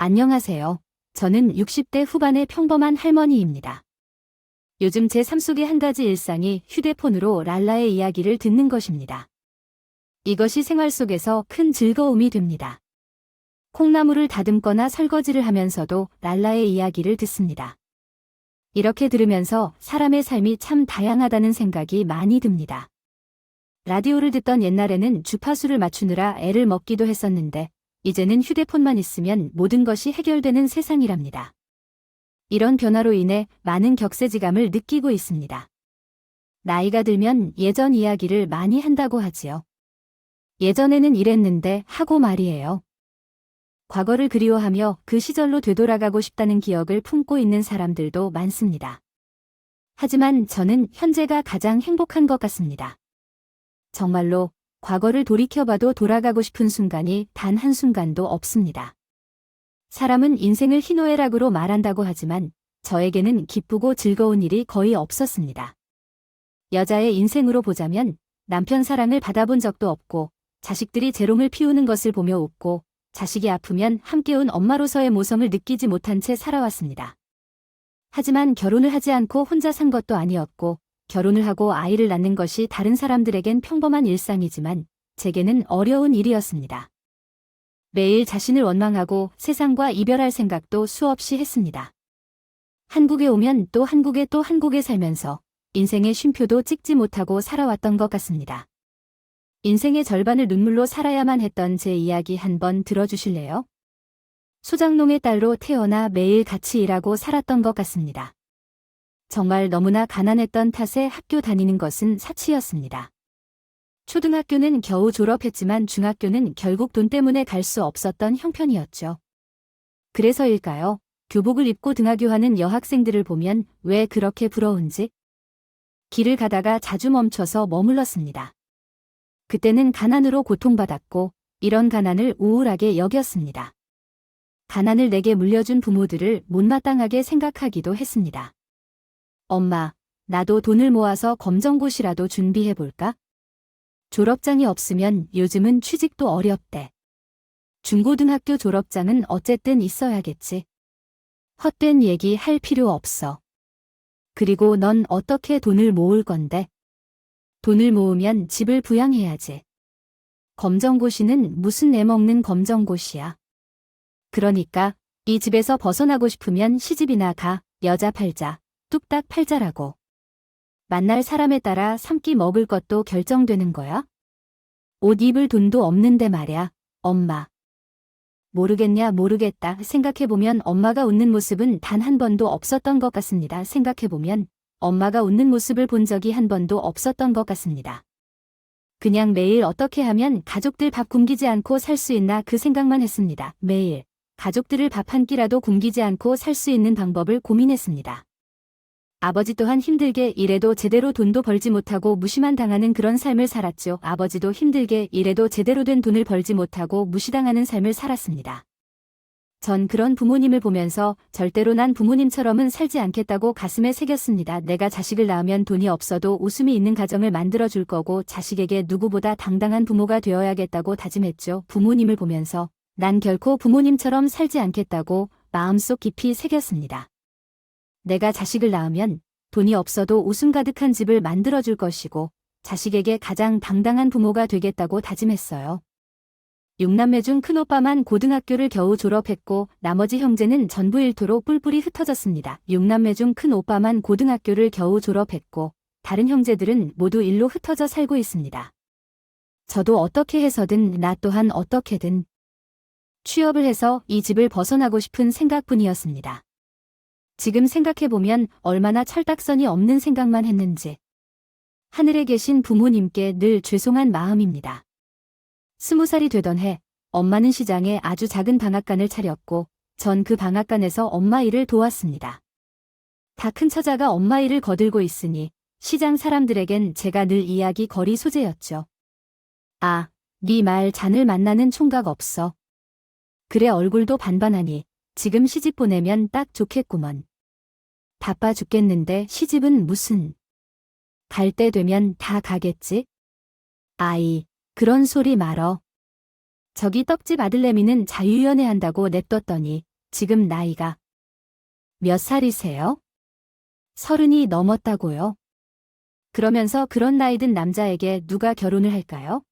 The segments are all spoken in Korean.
안녕하세요. 저는 60대 후반의 평범한 할머니입니다. 요즘 제 삶 속의 한 가지 일상이 휴대폰으로 랄라의 이야기를 듣는 것입니다. 이것이 생활 속에서 큰 즐거움이 됩니다. 콩나물을 다듬거나 설거지를 하면서도 랄라의 이야기를 듣습니다. 이렇게 들으면서 사람의 삶이 참 다양하다는 생각이 많이 듭니다. 라디오를 듣던 옛날에는 주파수를 맞추느라 애를 먹기도 했었는데 이제는 휴대폰만 있으면 모든 것이 해결되는 세상이랍니다. 이런 변화로 인해 많은 격세지감을 느끼고 있습니다. 나이가 들면 예전 이야기를 많이 한다고 하지요. 예전에는 이랬는데 하고 말이에요. 과거를 그리워하며 그 시절로 되돌아가고 싶다는 기억을 품고 있는 사람들도 많습니다. 하지만 저는 현재가 가장 행복한 것 같습니다. 정말로 과거를 돌이켜봐도 돌아가고 싶은 순간이 단 한순간도 없습니다. 사람은 인생을 희노애락으로 말한다고 하지만 저에게는 기쁘고 즐거운 일이 거의 없었습니다. 여자의 인생으로 보자면 남편 사랑을 받아본 적도 없고 자식들이 재롱을 피우는 것을 보며 웃고 자식이 아프면 함께 온 엄마로서의 모성을 느끼지 못한 채 살아왔습니다. 하지만 결혼을 하지 않고 혼자 산 것도 아니었고 결혼을 하고 아이를 낳는 것이 다른 사람들에겐 평범한 일상이지만 제게는 어려운 일이었습니다. 매일 자신을 원망하고 세상과 이별할 생각도 수없이 했습니다. 한국에 오면 또 한국에 살면서 인생의 쉼표도 찍지 못하고 살아왔던 것 같습니다. 인생의 절반을 눈물로 살아야만 했던 제 이야기 한번 들어주실래요? 소장농의 딸로 태어나 매일 같이 일하고 살았던 것 같습니다. 정말 너무나 가난했던 탓에 학교 다니는 것은 사치였습니다. 초등학교는 겨우 졸업했지만 중학교는 결국 돈 때문에 갈 수 없었던 형편이었죠. 그래서일까요? 교복을 입고 등하교하는 여학생들을 보면 왜 그렇게 부러운지? 길을 가다가 자주 멈춰서 머물렀습니다. 그때는 가난으로 고통받았고 이런 가난을 우울하게 여겼습니다. 가난을 내게 물려준 부모들을 못마땅하게 생각하기도 했습니다. 엄마, 나도 돈을 모아서 검정고시라도 준비해볼까? 졸업장이 없으면 요즘은 취직도 어렵대. 중고등학교 졸업장은 어쨌든 있어야겠지. 헛된 얘기 할 필요 없어. 그리고 넌 어떻게 돈을 모을 건데? 돈을 모으면 집을 부양해야지. 검정고시는 무슨 내먹는 검정고시야. 그러니까 이 집에서 벗어나고 싶으면 시집이나 가, 여자 팔자. 뚝딱 팔자라고. 만날 사람에 따라 삼끼 먹을 것도 결정되는 거야? 옷 입을 돈도 없는데 말야, 엄마. 모르겠냐 모르겠다 생각해보면 엄마가 웃는 모습은 단 한 번도 없었던 것 같습니다. 생각해보면 엄마가 웃는 모습을 본 적이 한 번도 없었던 것 같습니다. 그냥 매일 어떻게 하면 가족들 밥 굶기지 않고 살 수 있나 그 생각만 했습니다. 매일 가족들을 밥 한 끼라도 굶기지 않고 살 수 있는 방법을 고민했습니다. 아버지 또한 힘들게 일해도 제대로 돈도 벌지 못하고 무시만 당하는 그런 삶을 살았죠. 아버지도 힘들게 일해도 제대로 된 돈을 벌지 못하고 무시당하는 삶을 살았습니다. 전 그런 부모님을 보면서 절대로 난 부모님처럼은 살지 않겠다고 가슴에 새겼습니다. 내가 자식을 낳으면 돈이 없어도 웃음이 있는 가정을 만들어줄 거고 자식에게 누구보다 당당한 부모가 되어야겠다고 다짐했죠. 부모님을 보면서 난 결코 부모님처럼 살지 않겠다고 마음속 깊이 새겼습니다. 내가 자식을 낳으면 돈이 없어도 웃음 가득한 집을 만들어줄 것이고 자식에게 가장 당당한 부모가 되겠다고 다짐했어요. 6남매 중 큰오빠만 고등학교를 겨우 졸업했고 나머지 형제는 전부 일토로 뿔뿔이 흩어졌습니다. 6남매 중 큰오빠만 고등학교를 겨우 졸업했고 다른 형제들은 모두 일로 흩어져 살고 있습니다. 저도 어떻게 해서든 나 또한 어떻게든 취업을 해서 이 집을 벗어나고 싶은 생각뿐이었습니다. 지금 생각해보면 얼마나 철딱선이 없는 생각만 했는지. 하늘에 계신 부모님께 늘 죄송한 마음입니다. 20살이 되던 해 엄마는 시장에 아주 작은 방앗간을 차렸고 전 그 방앗간에서 엄마 일을 도왔습니다. 다 큰 처자가 엄마 일을 거들고 있으니 시장 사람들에겐 제가 늘 이야기 거리 소재였죠. 아, 네 말 잔을 만나는 총각 없어. 그래 얼굴도 반반하니 지금 시집 보내면 딱 좋겠구먼. 바빠 죽겠는데 시집은 무슨. 갈 때 되면 다 가겠지? 아이, 그런 소리 말어. 저기 떡집 아들내미는 자유연애 한다고 냅뒀더니 지금 나이가 몇 살이세요? 30이 넘었다고요? 그러면서 그런 나이 든 남자에게 누가 결혼을 할까요?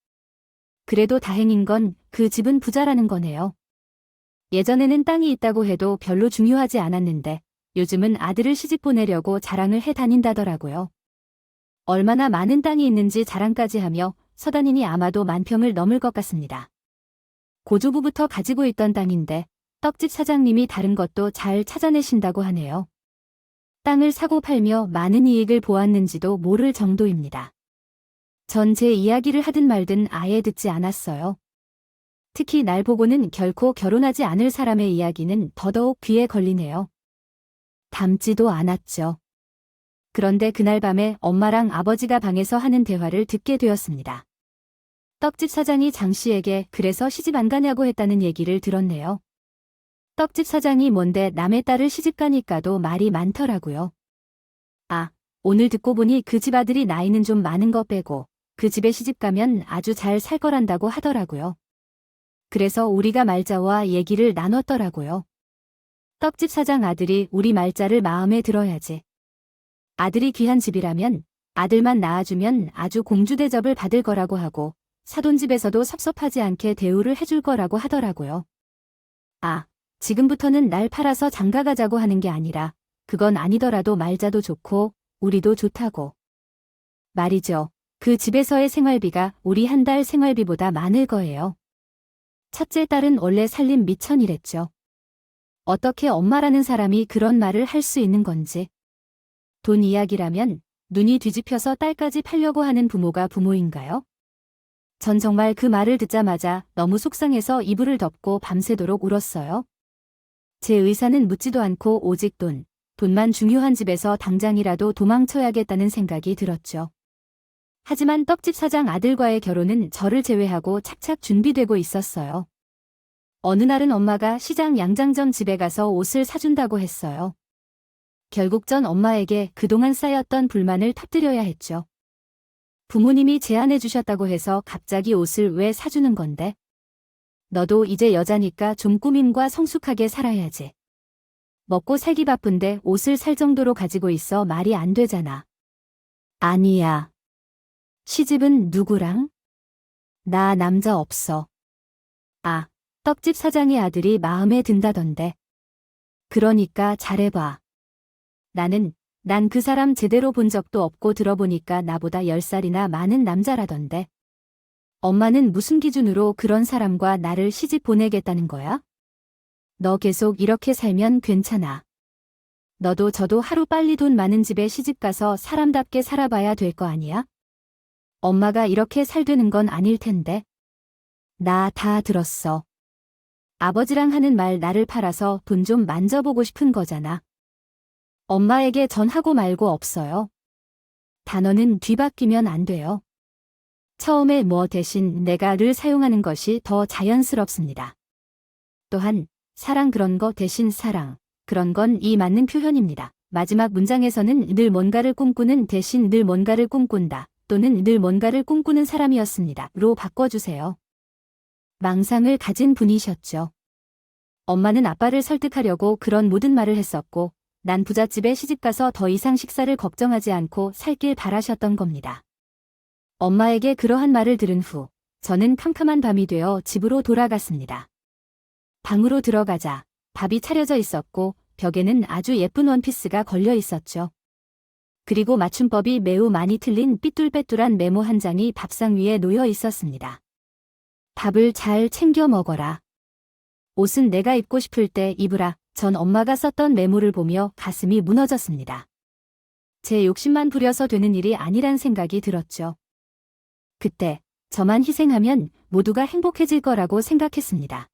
그래도 다행인 건 그 집은 부자라는 거네요. 예전에는 땅이 있다고 해도 별로 중요하지 않았는데 요즘은 아들을 시집 보내려고 자랑을 해 다닌다더라고요. 얼마나 많은 땅이 있는지 자랑까지 하며 서다니니 아마도 10,000평을 넘을 것 같습니다. 고조부부터 가지고 있던 땅인데 떡집 사장님이 다른 것도 잘 찾아내신다고 하네요. 땅을 사고 팔며 많은 이익을 보았는지도 모를 정도입니다. 전 제 이야기를 하든 말든 아예 듣지 않았어요. 특히 날 보고는 결코 결혼하지 않을 사람의 이야기는 더더욱 귀에 걸리네요. 닮지도 않았죠. 그런데 그날 밤에 엄마랑 아버지가 방에서 하는 대화를 듣게 되었습니다. 떡집 사장이 장 씨에게 그래서 시집 안 가냐고 했다는 얘기를 들었네요. 떡집 사장이 뭔데 남의 딸을 시집 가니까도 말이 많더라고요. 아, 오늘 듣고 보니 그 집 아들이 나이는 좀 많은 거 빼고 그 집에 시집 가면 아주 잘 살 거란다고 하더라고요. 그래서 우리가 말자와 얘기를 나눴더라고요. 떡집 사장 아들이 우리 말자를 마음에 들어야지. 아들이 귀한 집이라면 아들만 낳아주면 아주 공주 대접을 받을 거라고 하고 사돈집에서도 섭섭하지 않게 대우를 해줄 거라고 하더라고요. 아, 지금부터는 날 팔아서 장가 가자고 하는 게 아니라 그건 아니더라도 말자도 좋고 우리도 좋다고. 말이죠. 그 집에서의 생활비가 우리 한 달 생활비보다 많을 거예요. 첫째 딸은 원래 살림 미천이랬죠. 어떻게 엄마라는 사람이 그런 말을 할 수 있는 건지. 돈 이야기라면 눈이 뒤집혀서 딸까지 팔려고 하는 부모가 부모인가요? 전 정말 그 말을 듣자마자 너무 속상해서 이불을 덮고 밤새도록 울었어요. 제 의사는 묻지도 않고 오직 돈만 중요한 집에서 당장이라도 도망쳐야겠다는 생각이 들었죠. 하지만 떡집 사장 아들과의 결혼은 저를 제외하고 착착 준비되고 있었어요. 어느 날은 엄마가 시장 양장점 집에 가서 옷을 사준다고 했어요. 결국 전 엄마에게 그동안 쌓였던 불만을 터뜨려야 했죠. 부모님이 제안해 주셨다고 해서 갑자기 옷을 왜 사주는 건데? 너도 이제 여자니까 좀 꾸밈과 성숙하게 살아야지. 먹고 살기 바쁜데 옷을 살 정도로 가지고 있어 말이 안 되잖아. 아니야. 시집은 누구랑? 나 남자 없어. 아, 떡집 사장의 아들이 마음에 든다던데. 그러니까 잘해봐. 난 그 사람 제대로 본 적도 없고 들어보니까 나보다 10살이나 많은 남자라던데. 엄마는 무슨 기준으로 그런 사람과 나를 시집 보내겠다는 거야? 너 계속 이렇게 살면 괜찮아. 너도 저도 하루빨리 돈 많은 집에 시집 가서 사람답게 살아봐야 될 거 아니야? 엄마가 이렇게 살되는 건 아닐 텐데. 나 다 들었어. 아버지랑 하는 말 나를 팔아서 돈 좀 만져보고 싶은 거잖아. 엄마에게 전하고 말고 없어요. 단어는 뒤바뀌면 안 돼요. 처음에 뭐 대신 내가를 사용하는 것이 더 자연스럽습니다. 또한 사랑 그런 거 대신 사랑, 그런 건 이 맞는 표현입니다. 마지막 문장에서는 늘 뭔가를 꿈꾸는 대신 늘 뭔가를 꿈꾼다 또는 늘 뭔가를 꿈꾸는 사람이었습니다. 로 바꿔주세요. 망상을 가진 분이셨죠. 엄마는 아빠를 설득하려고 그런 모든 말을 했었고 난 부잣집에 시집가서 더 이상 식사를 걱정하지 않고 살길 바라셨던 겁니다. 엄마에게 그러한 말을 들은 후 저는 캄캄한 밤이 되어 집으로 돌아갔습니다. 방으로 들어가자 밥이 차려져 있었고 벽에는 아주 예쁜 원피스가 걸려 있었죠. 그리고 맞춤법이 매우 많이 틀린 삐뚤빼뚤한 메모 한 장이 밥상 위에 놓여 있었습니다. 밥을 잘 챙겨 먹어라. 옷은 내가 입고 싶을 때 입으라. 전 엄마가 썼던 메모를 보며 가슴이 무너졌습니다. 제 욕심만 부려서 되는 일이 아니란 생각이 들었죠. 그때 저만 희생하면 모두가 행복해질 거라고 생각했습니다.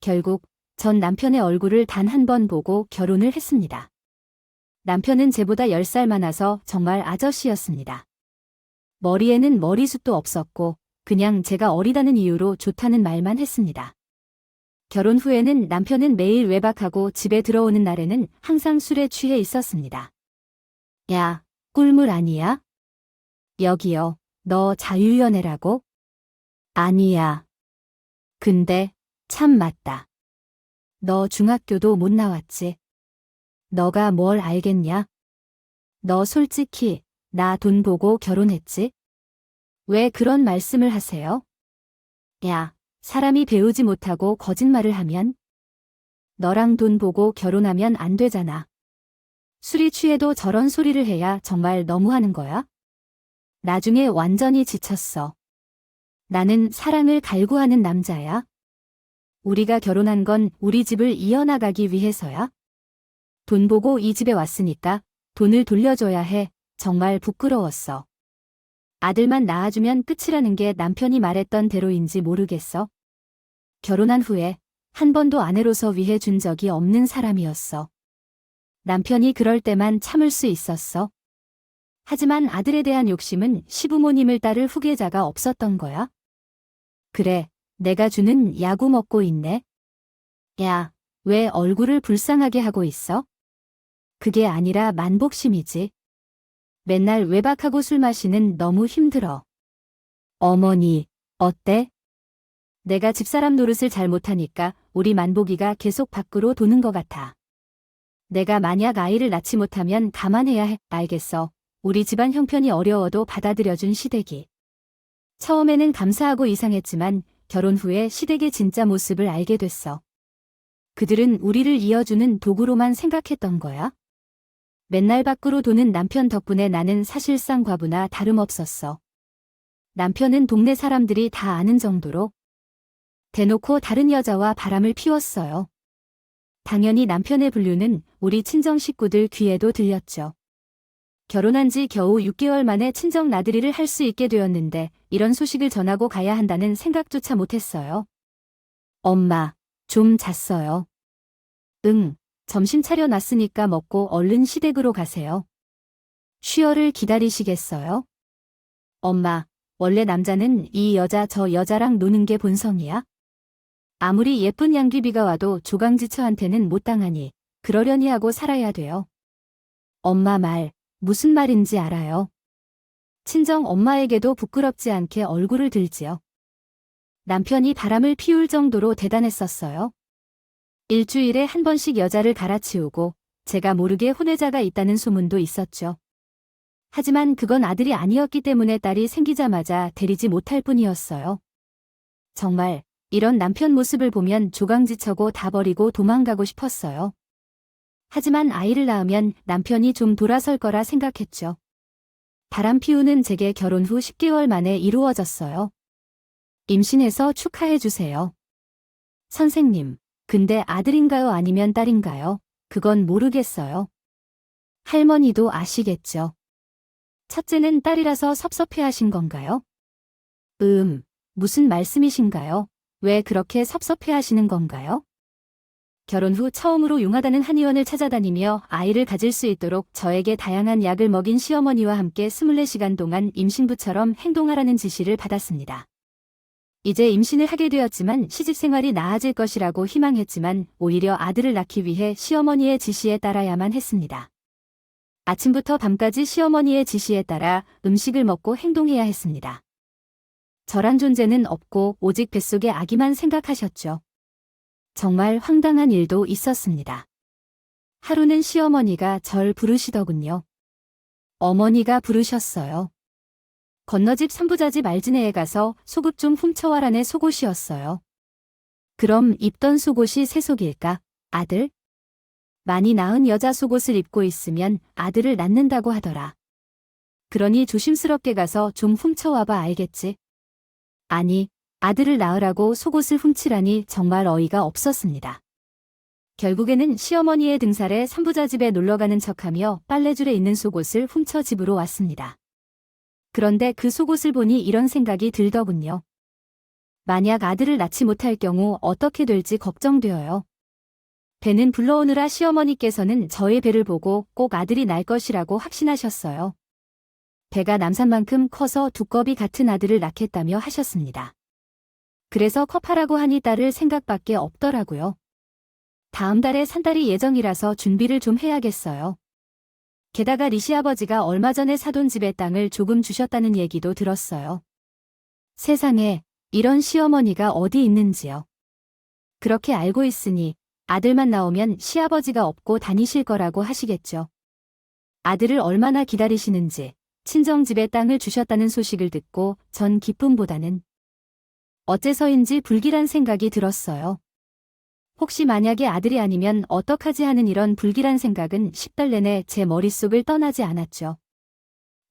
결국 전 남편의 얼굴을 단 한 번 보고 결혼을 했습니다. 남편은 제보다 10살 많아서 정말 아저씨였습니다. 머리에는 머리숱도 없었고 그냥 제가 어리다는 이유로 좋다는 말만 했습니다. 결혼 후에는 남편은 매일 외박하고 집에 들어오는 날에는 항상 술에 취해 있었습니다. 야, 꿀물 아니야? 여기요, 너 자유연애라고? 아니야. 근데 참 맞다. 너 중학교도 못 나왔지. 너가 뭘 알겠냐? 너 솔직히 나 돈 보고 결혼했지? 왜 그런 말씀을 하세요? 야, 사람이 배우지 못하고 거짓말을 하면? 너랑 돈 보고 결혼하면 안 되잖아. 술이 취해도 저런 소리를 해야 정말 너무하는 거야? 나중에 완전히 지쳤어. 나는 사랑을 갈구하는 남자야. 우리가 결혼한 건 우리 집을 이어나가기 위해서야. 돈 보고 이 집에 왔으니까 돈을 돌려줘야 해. 정말 부끄러웠어. 아들만 낳아주면 끝이라는 게 남편이 말했던 대로인지 모르겠어. 결혼한 후에 한 번도 아내로서 위해 준 적이 없는 사람이었어. 남편이 그럴 때만 참을 수 있었어. 하지만 아들에 대한 욕심은 시부모님을 따를 후계자가 없었던 거야. 그래, 내가 주는 야구 먹고 있네. 야, 왜 얼굴을 불쌍하게 하고 있어? 그게 아니라 만복심이지. 맨날 외박하고 술 마시는 너무 힘들어. 어머니, 어때? 내가 집사람 노릇을 잘 못하니까 우리 만복이가 계속 밖으로 도는 것 같아. 내가 만약 아이를 낳지 못하면 감안해야 해. 알겠어. 우리 집안 형편이 어려워도 받아들여준 시댁이. 처음에는 감사하고 이상했지만 결혼 후에 시댁의 진짜 모습을 알게 됐어. 그들은 우리를 이어주는 도구로만 생각했던 거야. 맨날 밖으로 도는 남편 덕분에 나는 사실상 과부나 다름없었어. 남편은 동네 사람들이 다 아는 정도로 대놓고 다른 여자와 바람을 피웠어요. 당연히 남편의 분류는 우리 친정 식구들 귀에도 들렸죠. 결혼한 지 겨우 6개월 만에 친정 나들이를 할 수 있게 되었는데 이런 소식을 전하고 가야 한다는 생각조차 못했어요. 엄마, 좀 잤어요. 응, 점심 차려놨으니까 먹고 얼른 시댁으로 가세요. 쉬어를 기다리시겠어요? 엄마, 원래 남자는 이 여자 저 여자랑 노는 게 본성이야? 아무리 예쁜 양귀비가 와도 조강지처한테는 못 당하니 그러려니 하고 살아야 돼요. 엄마 말, 무슨 말인지 알아요. 친정 엄마에게도 부끄럽지 않게 얼굴을 들지요. 남편이 바람을 피울 정도로 대단했었어요. 일주일에 한 번씩 여자를 갈아치우고 제가 모르게 혼외자가 있다는 소문도 있었죠. 하지만 그건 아들이 아니었기 때문에 딸이 생기자마자 데리지 못할 뿐이었어요. 정말 이런 남편 모습을 보면 조강지처고 다 버리고 도망가고 싶었어요. 하지만 아이를 낳으면 남편이 좀 돌아설 거라 생각했죠. 바람 피우는 제게 결혼 후 10개월 만에 이루어졌어요. 임신해서 축하해 주세요. 선생님, 근데 아들인가요 아니면 딸인가요? 그건 모르겠어요. 할머니도 아시겠죠? 첫째는 딸이라서 섭섭해하신 건가요? 무슨 말씀이신가요? 왜 그렇게 섭섭해하시는 건가요? 결혼 후 처음으로 용하다는 한의원을 찾아다니며 아이를 가질 수 있도록 저에게 다양한 약을 먹인 시어머니와 함께 24시간 동안 임신부처럼 행동하라는 지시를 받았습니다. 이제 임신을 하게 되었지만 시집 생활이 나아질 것이라고 희망했지만 오히려 아들을 낳기 위해 시어머니의 지시에 따라야만 했습니다. 아침부터 밤까지 시어머니의 지시에 따라 음식을 먹고 행동해야 했습니다. 저란 존재는 없고 오직 뱃속의 아기만 생각하셨죠. 정말 황당한 일도 있었습니다. 하루는 시어머니가 절 부르시더군요. 어머니가 부르셨어요. 건너집 산부자집 알지네에 가서 속옷 좀 훔쳐와라네. 속옷이었어요. 그럼 입던 속옷이 새 속일까? 아들? 많이 낳은 여자 속옷을 입고 있으면 아들을 낳는다고 하더라. 그러니 조심스럽게 가서 좀 훔쳐와봐. 알겠지? 아니, 아들을 낳으라고 속옷을 훔치라니 정말 어이가 없었습니다. 결국에는 시어머니의 등살에 산부자집에 놀러가는 척하며 빨래줄에 있는 속옷을 훔쳐 집으로 왔습니다. 그런데 그 속옷을 보니 이런 생각이 들더군요. 만약 아들을 낳지 못할 경우 어떻게 될지 걱정되어요. 배는 불러오느라 시어머니께서는 저의 배를 보고 꼭 아들이 날 것이라고 확신하셨어요. 배가 남산만큼 커서 두꺼비 같은 아들을 낳겠다며 하셨습니다. 그래서 컵하라고 하니 딸을 생각밖에 없더라고요. 다음 달에 산딸이 예정이라서 준비를 좀 해야겠어요. 게다가 리시 아버지가 얼마 전에 사돈 집의 땅을 조금 주셨다는 얘기도 들었어요. 세상에 이런 시어머니가 어디 있는지요. 그렇게 알고 있으니 아들만 나오면 시아버지가 업고 다니실 거라고 하시겠죠. 아들을 얼마나 기다리시는지 친정집에 땅을 주셨다는 소식을 듣고 전 기쁨보다는 어째서인지 불길한 생각이 들었어요. 혹시 만약에 아들이 아니면 어떡하지 하는 이런 불길한 생각은 10달 내내 제 머릿속을 떠나지 않았죠.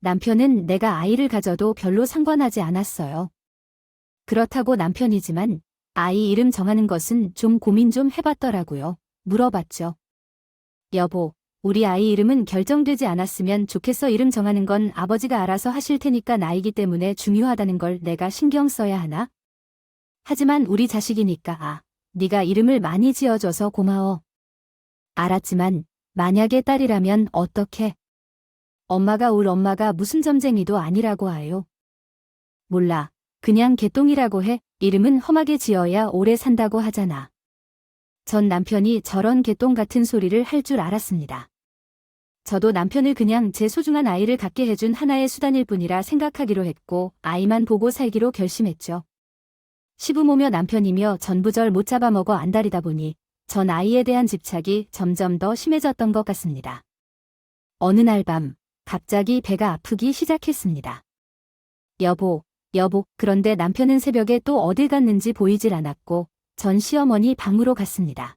남편은 내가 아이를 가져도 별로 상관하지 않았어요. 그렇다고 남편이지만 아이 이름 정하는 것은 좀 고민 좀 해봤더라고요. 물어봤죠. 여보, 우리 아이 이름은 결정되지 않았으면 좋겠어. 이름 정하는 건 아버지가 알아서 하실 테니까 나이기 때문에 중요하다는 걸 내가 신경 써야 하나? 하지만 우리 자식이니까 네가 이름을 많이 지어줘서 고마워. 알았지만 만약에 딸이라면 어떡해? 엄마가 울 엄마가 무슨 점쟁이도 아니라고 하요. 몰라. 그냥 개똥이라고 해. 이름은 험하게 지어야 오래 산다고 하잖아. 전 남편이 저런 개똥 같은 소리를 할 줄 알았습니다. 저도 남편을 그냥 제 소중한 아이를 갖게 해준 하나의 수단일 뿐이라 생각하기로 했고 아이만 보고 살기로 결심했죠. 시부모며 남편이며 전부절 못 잡아먹어 안달이다 보니 전 아이에 대한 집착이 점점 더 심해졌던 것 같습니다. 어느 날 밤 갑자기 배가 아프기 시작했습니다. 여보, 그런데 남편은 새벽에 또 어딜 갔는지 보이질 않았고 전 시어머니 방으로 갔습니다.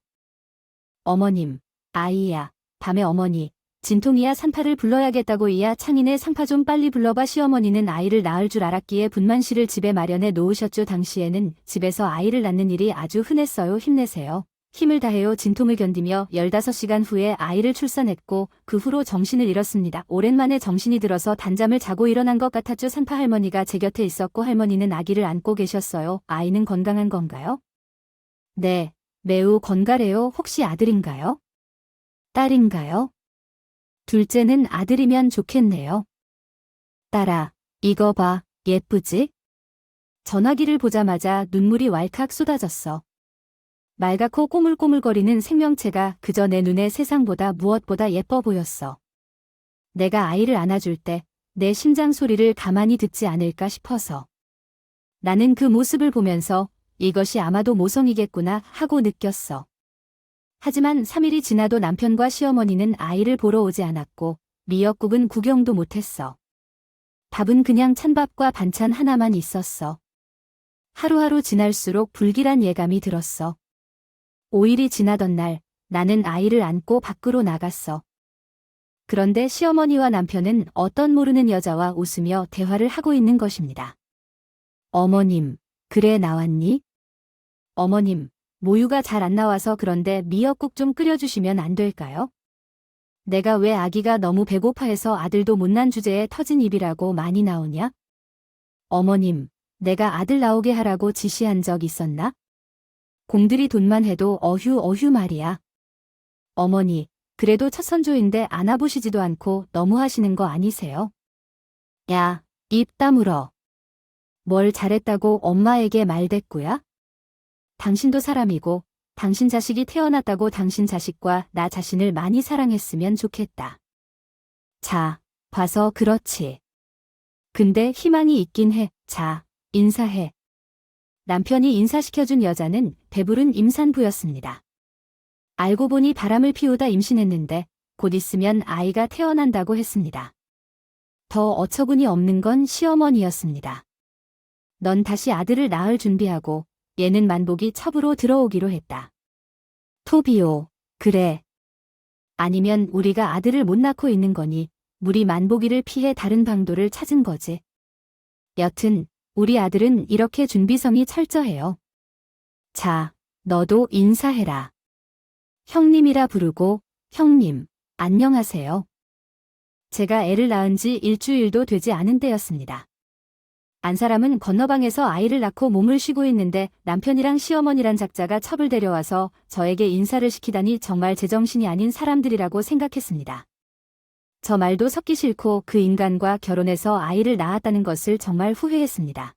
어머님, 아이야, 밤에 어머니, 진통이야 산파를 불러야겠다고 이야 창인의 상파 좀 빨리 불러봐. 시어머니는 아이를 낳을 줄 알았기에 분만실을 집에 마련해 놓으셨죠. 당시에는 집에서 아이를 낳는 일이 아주 흔했어요. 힘내세요. 힘을 다해요. 진통을 견디며 15시간 후에 아이를 출산했고 그 후로 정신을 잃었습니다. 오랜만에 정신이 들어서 단잠을 자고 일어난 것 같았죠. 산파 할머니가 제 곁에 있었고 할머니는 아기를 안고 계셨어요. 아이는 건강한 건가요? 네, 매우 건강해요. 혹시 아들인가요? 딸인가요? 둘째는 아들이면 좋겠네요. 딸아, 이거 봐, 예쁘지? 전화기를 보자마자 눈물이 왈칵 쏟아졌어. 맑고 꼬물꼬물거리는 생명체가 그저 내 눈에 세상보다 무엇보다 예뻐 보였어. 내가 아이를 안아줄 때 내 심장 소리를 가만히 듣지 않을까 싶어서. 나는 그 모습을 보면서 이것이 아마도 모성이겠구나 하고 느꼈어. 하지만 3일이 지나도 남편과 시어머니는 아이를 보러 오지 않았고 미역국은 구경도 못했어. 밥은 그냥 찬밥과 반찬 하나만 있었어. 하루하루 지날수록 불길한 예감이 들었어. 5일이 지나던 날 나는 아이를 안고 밖으로 나갔어. 그런데 시어머니와 남편은 어떤 모르는 여자와 웃으며 대화를 하고 있는 것입니다. 어머님, 그래 나왔니? 어머님, 모유가 잘 안 나와서 그런데 미역국 좀 끓여주시면 안 될까요? 내가 왜 아기가 너무 배고파해서 아들도 못난 주제에 터진 입이라고 많이 나오냐? 어머님, 내가 아들 나오게 하라고 지시한 적 있었나? 공들이 돈만 해도 어휴 말이야. 어머니, 그래도 첫 선조인데 안아보시지도 않고 너무 하시는 거 아니세요? 야, 입 다물어. 뭘 잘했다고 엄마에게 말대꾸야? 당신도 사람이고 당신 자식이 태어났다고 당신 자식과 나 자신을 많이 사랑했으면 좋겠다. 자, 봐서 그렇지. 근데 희망이 있긴 해. 자, 인사해. 남편이 인사시켜준 여자는 배부른 임산부였습니다. 알고 보니 바람을 피우다 임신했는데 곧 있으면 아이가 태어난다고 했습니다. 더 어처구니 없는 건 시어머니였습니다. 넌 다시 아들을 낳을 준비하고 얘는 만복이 첩으로 들어오기로 했다. 토비오, 그래. 아니면 우리가 아들을 못 낳고 있는 거니 우리 만복이를 피해 다른 방도를 찾은 거지. 여튼 우리 아들은 이렇게 준비성이 철저해요. 자, 너도 인사해라. 형님이라 부르고 형님, 안녕하세요. 제가 애를 낳은 지 일주일도 되지 않은 때였습니다. 안 사람은 건너방에서 아이를 낳고 몸을 쉬고 있는데 남편이랑 시어머니란 작자가 첩을 데려와서 저에게 인사를 시키다니 정말 제정신이 아닌 사람들이라고 생각했습니다. 저 말도 섞기 싫고 그 인간과 결혼해서 아이를 낳았다는 것을 정말 후회했습니다.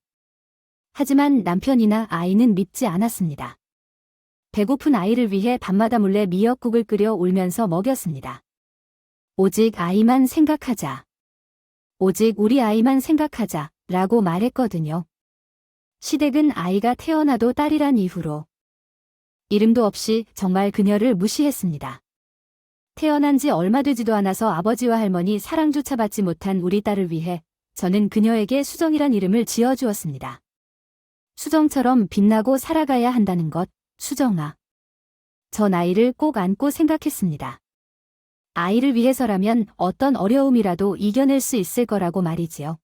하지만 남편이나 아이는 믿지 않았습니다. 배고픈 아이를 위해 밤마다 몰래 미역국을 끓여 울면서 먹였습니다. 오직 아이만 생각하자. 오직 우리 아이만 생각하자 라고 말했거든요. 시댁은 아이가 태어나도 딸이란 이유로 이름도 없이 정말 그녀를 무시했습니다. 태어난 지 얼마 되지도 않아서 아버지와 할머니 사랑조차 받지 못한 우리 딸을 위해 저는 그녀에게 수정이란 이름을 지어주었습니다. 수정처럼 빛나고 살아가야 한다는 것, 수정아. 전 아이를 꼭 안고 생각했습니다. 아이를 위해서라면 어떤 어려움이라도 이겨낼 수 있을 거라고 말이지요.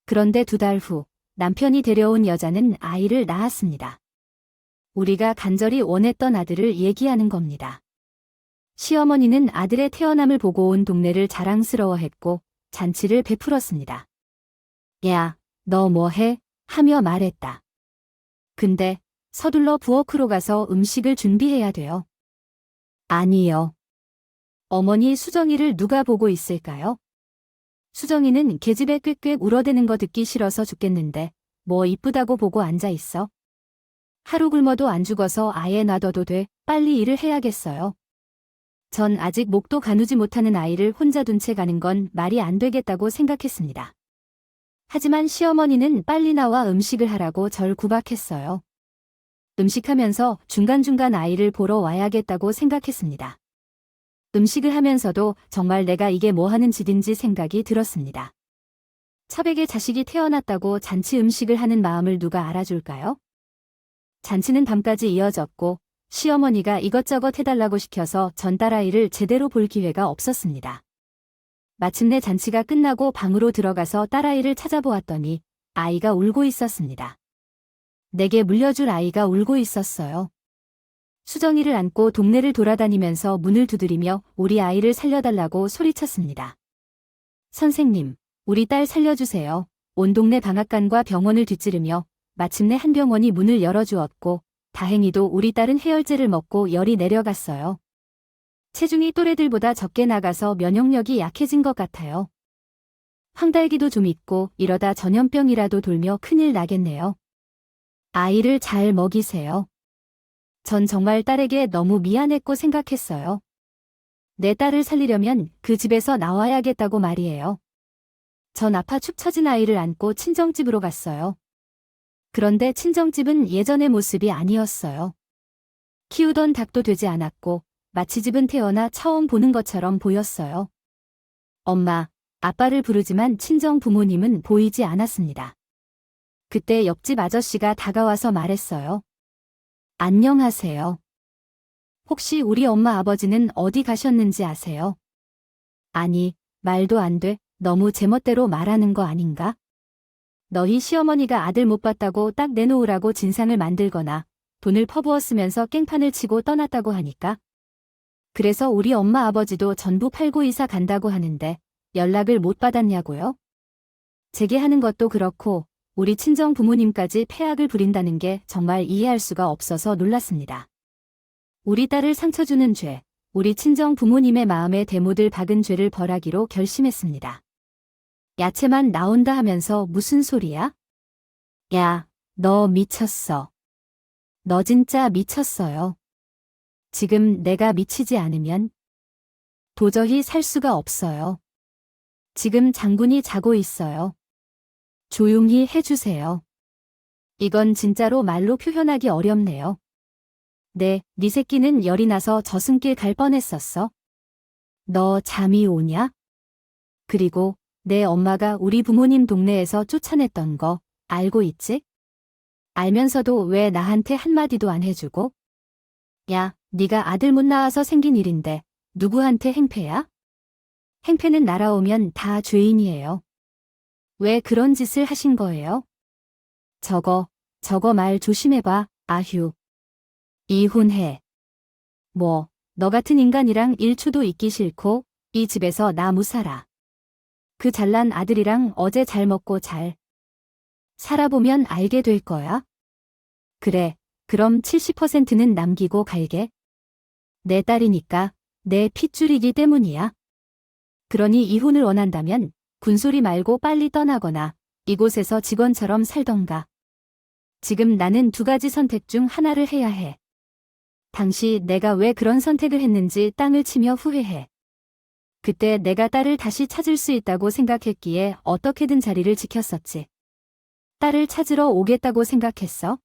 그런데 2달 후 남편이 데려온 여자는 아이를 낳았습니다. 우리가 간절히 원했던 아들을 얘기하는 겁니다. 시어머니는 아들의 태어남을 보고 온 동네를 자랑스러워했고 잔치를 베풀었습니다. 야, 너 뭐해? 하며 말했다. 근데 서둘러 부엌으로 가서 음식을 준비해야 돼요. 아니요. 어머니 수정이를 누가 보고 있을까요? 수정이는 계집애 꽥꽥 울어대는 거 듣기 싫어서 죽겠는데 뭐 이쁘다고 보고 앉아 있어. 하루 굶어도 안 죽어서 아예 놔둬도 돼. 빨리 일을 해야겠어요. 전 아직 목도 가누지 못하는 아이를 혼자 둔 채 가는 건 말이 안 되겠다고 생각했습니다. 하지만 시어머니는 빨리 나와 음식을 하라고 절 구박했어요. 음식하면서 중간중간 아이를 보러 와야겠다고 생각했습니다. 음식을 하면서도 정말 내가 이게 뭐 하는 짓인지 생각이 들었습니다. 첩에게 자식이 태어났다고 잔치 음식을 하는 마음을 누가 알아줄까요? 잔치는 밤까지 이어졌고 시어머니가 이것저것 해달라고 시켜서 전 딸아이를 제대로 볼 기회가 없었습니다. 마침내 잔치가 끝나고 방으로 들어가서 딸아이를 찾아보았더니 아이가 울고 있었습니다. 내게 물려줄 아이가 울고 있었어요. 수정이를 안고 동네를 돌아다니면서 문을 두드리며 우리 아이를 살려달라고 소리쳤습니다. 선생님, 우리 딸 살려주세요. 온 동네 방앗간과 병원을 뒤찌르며 마침내 한 병원이 문을 열어주었고 다행히도 우리 딸은 해열제를 먹고 열이 내려갔어요. 체중이 또래들보다 적게 나가서 면역력이 약해진 것 같아요. 황달기도 좀 있고 이러다 전염병이라도 돌며 큰일 나겠네요. 아이를 잘 먹이세요. 전 정말 딸에게 너무 미안했고 생각했어요. 내 딸을 살리려면 그 집에서 나와야겠다고 말이에요. 전 아파 축 처진 아이를 안고 친정집으로 갔어요. 그런데 친정집은 예전의 모습이 아니었어요. 키우던 닭도 되지 않았고 마치 집은 태어나 처음 보는 것처럼 보였어요. 엄마, 아빠를 부르지만 친정 부모님은 보이지 않았습니다. 그때 옆집 아저씨가 다가와서 말했어요. 안녕하세요. 혹시 우리 엄마 아버지는 어디 가셨는지 아세요? 아니, 말도 안 돼. 너무 제멋대로 말하는 거 아닌가? 너희 시어머니가 아들 못 봤다고 딱 내놓으라고 진상을 만들거나 돈을 퍼부었으면서 깽판을 치고 떠났다고 하니까. 그래서 우리 엄마 아버지도 전부 팔고 이사 간다고 하는데 연락을 못 받았냐고요? 재개하는 것도 그렇고 우리 친정 부모님까지 폐악을 부린다는 게 정말 이해할 수가 없어서 놀랐습니다. 우리 딸을 상처 주는 죄, 우리 친정 부모님의 마음에 대못을 박은 죄를 벌하기로 결심했습니다. 야채만 나온다 하면서 무슨 소리야? 야, 너 미쳤어. 너 진짜 미쳤어요. 지금 내가 미치지 않으면 도저히 살 수가 없어요. 지금 장군이 자고 있어요. 조용히 해주세요. 이건 진짜로 말로 표현하기 어렵네요. 네 새끼는 열이 나서 저승길 갈 뻔했었어. 너 잠이 오냐? 그리고 내 엄마가 우리 부모님 동네에서 쫓아냈던 거 알고 있지? 알면서도 왜 나한테 한마디도 안 해주고? 야, 네가 아들 못 낳아서 생긴 일인데 누구한테 행패야? 행패는 날아오면 다 죄인이에요. 왜 그런 짓을 하신 거예요? 저거 말 조심해봐, 아휴. 이혼해. 뭐, 너 같은 인간이랑 1초도 있기 싫고 이 집에서 나 못 살아. 그 잘난 아들이랑 어제 잘 먹고 잘 살아보면 알게 될 거야. 그래, 그럼 70%는 남기고 갈게. 내 딸이니까 내 핏줄이기 때문이야. 그러니 이혼을 원한다면 군소리 말고 빨리 떠나거나 이곳에서 직원처럼 살던가. 지금 나는 2가지 선택 중 하나를 해야 해. 당시 내가 왜 그런 선택을 했는지 땅을 치며 후회해. 그때 내가 딸을 다시 찾을 수 있다고 생각했기에 어떻게든 자리를 지켰었지. 딸을 찾으러 오겠다고 생각했어?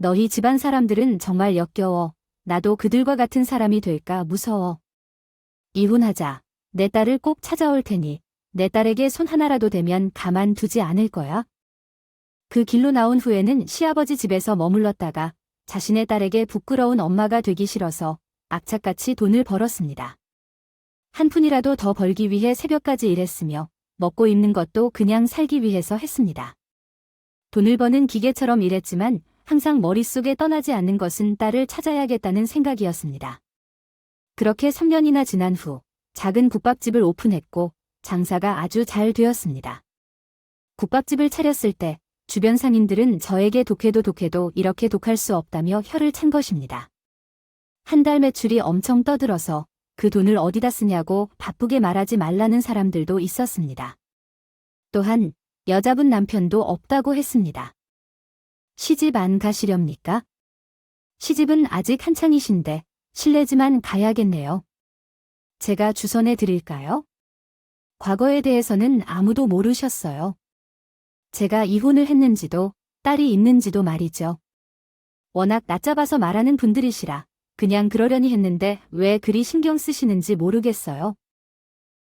너희 집안 사람들은 정말 역겨워. 나도 그들과 같은 사람이 될까 무서워. 이혼하자. 내 딸을 꼭 찾아올 테니 내 딸에게 손 하나라도 대면 가만두지 않을 거야. 그 길로 나온 후에는 시아버지 집에서 머물렀다가 자신의 딸에게 부끄러운 엄마가 되기 싫어서 악착같이 돈을 벌었습니다. 한 푼이라도 더 벌기 위해 새벽까지 일했으며 먹고 입는 것도 그냥 살기 위해서 했습니다. 돈을 버는 기계처럼 일했지만 항상 머릿속에 떠나지 않는 것은 딸을 찾아야겠다는 생각이었습니다. 그렇게 3년이나 지난 후 작은 국밥집을 오픈했고 장사가 아주 잘 되었습니다. 국밥집을 차렸을 때 주변 상인들은 저에게 독해도 이렇게 독할 수 없다며 혀를 찬 것입니다. 한 달 매출이 엄청 떠들어서 그 돈을 어디다 쓰냐고 바쁘게 말하지 말라는 사람들도 있었습니다. 또한 여자분 남편도 없다고 했습니다. 시집 안 가시렵니까? 시집은 아직 한창이신데 실례지만 가야겠네요. 제가 주선해 드릴까요? 과거에 대해서는 아무도 모르셨어요. 제가 이혼을 했는지도 딸이 있는지도 말이죠. 워낙 낮잡아서 말하는 분들이시라 그냥 그러려니 했는데 왜 그리 신경 쓰시는지 모르겠어요.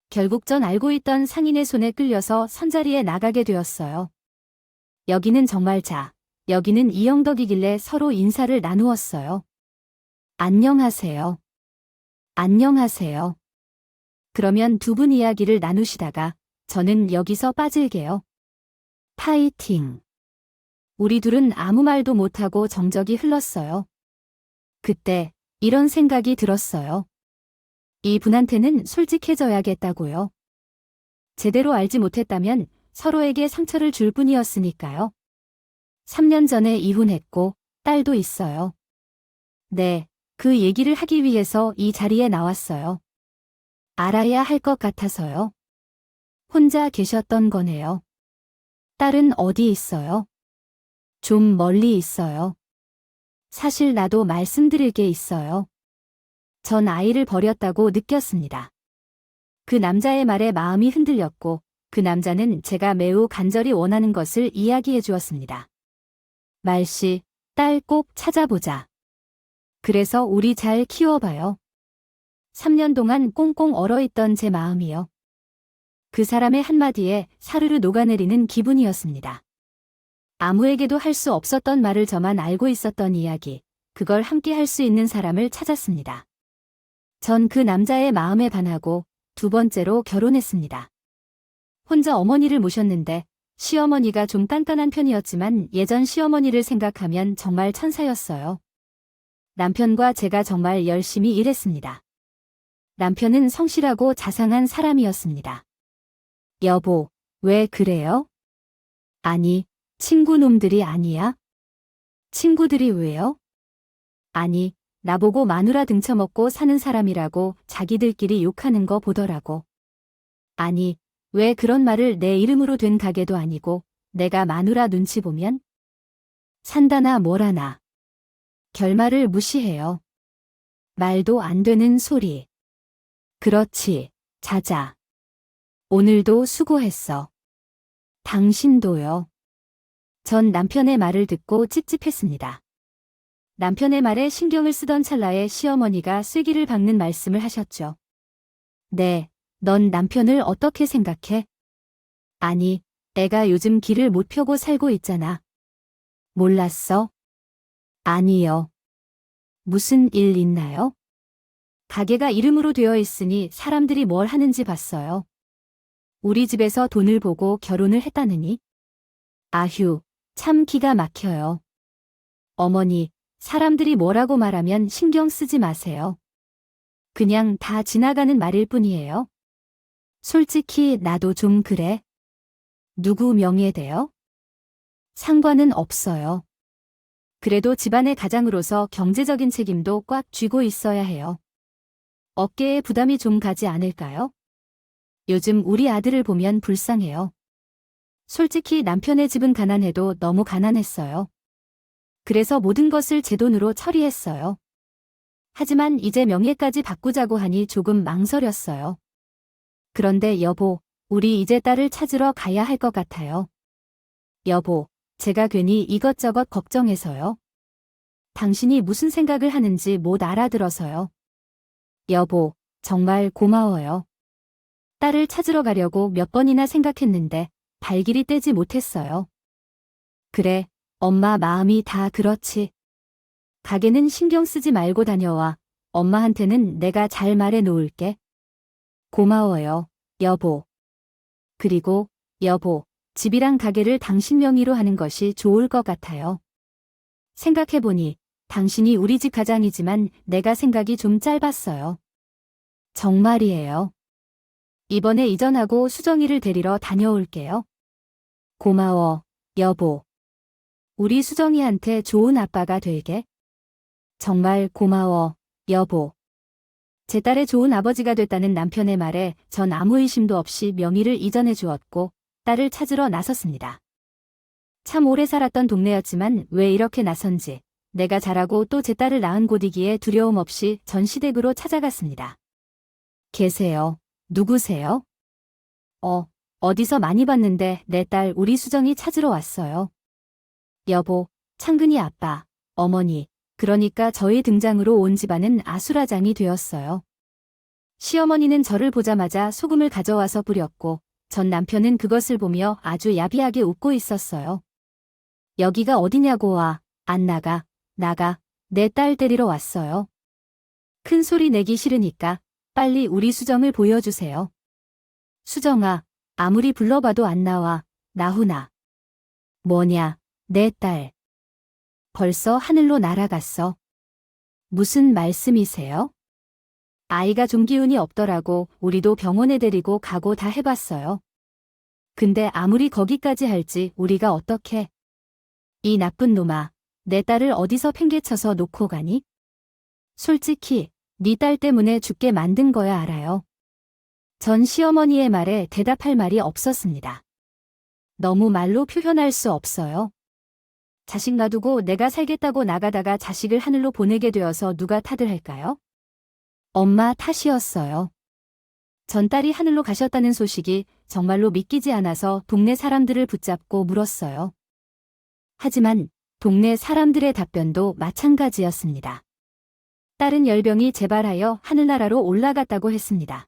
결국 전 알고 있던 상인의 손에 끌려서 선자리에 나가게 되었어요. 여기는 정말 여기는 이영덕이길래 서로 인사를 나누었어요. 안녕하세요. 안녕하세요. 그러면 두 분 이야기를 나누시다가 저는 여기서 빠질게요. 파이팅. 우리 둘은 아무 말도 못하고 정적이 흘렀어요. 그때 이런 생각이 들었어요. 이 분한테는 솔직해져야겠다고요. 제대로 알지 못했다면 서로에게 상처를 줄 뿐이었으니까요. 3년 전에 이혼했고 딸도 있어요. 네, 그 얘기를 하기 위해서 이 자리에 나왔어요. 알아야 할 것 같아서요. 혼자 계셨던 거네요. 딸은 어디 있어요? 좀 멀리 있어요. 사실 나도 말씀드릴 게 있어요. 전 아이를 버렸다고 느꼈습니다. 그 남자의 말에 마음이 흔들렸고 그 남자는 제가 매우 간절히 원하는 것을 이야기해 주었습니다. 말씨, 딸 꼭 찾아보자. 그래서 우리 잘 키워봐요. 3년 동안 꽁꽁 얼어있던 제 마음이요. 그 사람의 한마디에 사르르 녹아내리는 기분이었습니다. 아무에게도 할 수 없었던 말을 저만 알고 있었던 이야기, 그걸 함께 할 수 있는 사람을 찾았습니다. 전 그 남자의 마음에 반하고 두 번째로 결혼했습니다. 혼자 어머니를 모셨는데 시어머니가 좀 깐깐한 편이었지만 예전 시어머니를 생각하면 정말 천사였어요. 남편과 제가 정말 열심히 일했습니다. 남편은 성실하고 자상한 사람이었습니다. 여보, 왜 그래요? 아니, 친구 놈들이 아니야? 친구들이 왜요? 아니, 나보고 마누라 등쳐먹고 사는 사람이라고 자기들끼리 욕하는 거 보더라고. 아니, 왜 그런 말을 내 이름으로 된 가게도 아니고 내가 마누라 눈치 보면? 산다나 뭐라나. 결말을 무시해요. 말도 안 되는 소리. 그렇지, 자자. 오늘도 수고했어. 당신도요. 전 남편의 말을 듣고 찝찝했습니다. 남편의 말에 신경을 쓰던 찰나에 시어머니가 쐐기를 박는 말씀을 하셨죠. 네, 넌 남편을 어떻게 생각해? 아니, 내가 요즘 길을 못 펴고 살고 있잖아. 몰랐어? 아니요. 무슨 일 있나요? 가게가 이름으로 되어 있으니 사람들이 뭘 하는지 봤어요. 우리 집에서 돈을 보고 결혼을 했다느니? 아휴, 참 기가 막혀요. 어머니, 사람들이 뭐라고 말하면 신경 쓰지 마세요. 그냥 다 지나가는 말일 뿐이에요. 솔직히 나도 좀 그래. 누구 명예에 대요? 상관은 없어요. 그래도 집안의 가장으로서 경제적인 책임도 꽉 쥐고 있어야 해요. 어깨에 부담이 좀 가지 않을까요? 요즘 우리 아들을 보면 불쌍해요. 솔직히 남편의 집은 가난해도 너무 가난했어요. 그래서 모든 것을 제 돈으로 처리했어요. 하지만 이제 명예까지 바꾸자고 하니 조금 망설였어요. 그런데 여보, 우리 이제 딸을 찾으러 가야 할 것 같아요. 여보, 제가 괜히 이것저것 걱정해서요. 당신이 무슨 생각을 하는지 못 알아들어서요. 여보, 정말 고마워요. 딸을 찾으러 가려고 몇 번이나 생각했는데 발길이 떼지 못했어요. 그래, 엄마 마음이 다 그렇지. 가게는 신경 쓰지 말고 다녀와. 엄마한테는 내가 잘 말해 놓을게. 고마워요, 여보. 그리고, 여보, 집이랑 가게를 당신 명의로 하는 것이 좋을 것 같아요. 생각해보니 당신이 우리 집 가장이지만 내가 생각이 좀 짧았어요. 정말이에요. 이번에 이전하고 수정이를 데리러 다녀올게요. 고마워, 여보. 우리 수정이한테 좋은 아빠가 되게. 정말 고마워, 여보. 제 딸의 좋은 아버지가 됐다는 남편의 말에 전 아무 의심도 없이 명의를 이전해 주었고 딸을 찾으러 나섰습니다. 참 오래 살았던 동네였지만 왜 이렇게 낯선지 내가 잘하고 또 제 딸을 낳은 곳이기에 두려움 없이 전 시댁으로 찾아갔습니다. 계세요. 누구세요? 어디서 많이 봤는데 내 딸 우리 수정이 찾으러 왔어요. 여보, 창근이 아빠, 어머니, 그러니까 저희 등장으로 온 집안은 아수라장이 되었어요. 시어머니는 저를 보자마자 소금을 가져와서 뿌렸고 전 남편은 그것을 보며 아주 야비하게 웃고 있었어요. 여기가 어디냐고 와, 안 나가, 내 딸 데리러 왔어요. 큰 소리 내기 싫으니까 빨리 우리 수정을 보여주세요. 수정아, 아무리 불러봐도 안 나와, 나훈아. 뭐냐, 내 딸. 벌써 하늘로 날아갔어. 무슨 말씀이세요? 아이가 좀 기운이 없더라고 우리도 병원에 데리고 가고 다 해봤어요. 근데 아무리 거기까지 할지 우리가 어떡해. 이 나쁜 놈아, 내 딸을 어디서 팽개쳐서 놓고 가니? 솔직히 네 딸 때문에 죽게 만든 거야 알아요. 전 시어머니의 말에 대답할 말이 없었습니다. 너무 말로 표현할 수 없어요. 자식 놔두고 내가 살겠다고 나가다가 자식을 하늘로 보내게 되어서 누가 탓을 할까요? 엄마 탓이었어요. 전 딸이 하늘로 가셨다는 소식이 정말로 믿기지 않아서 동네 사람들을 붙잡고 물었어요. 하지만 동네 사람들의 답변도 마찬가지였습니다. 딸은 열병이 재발하여 하늘나라로 올라갔다고 했습니다.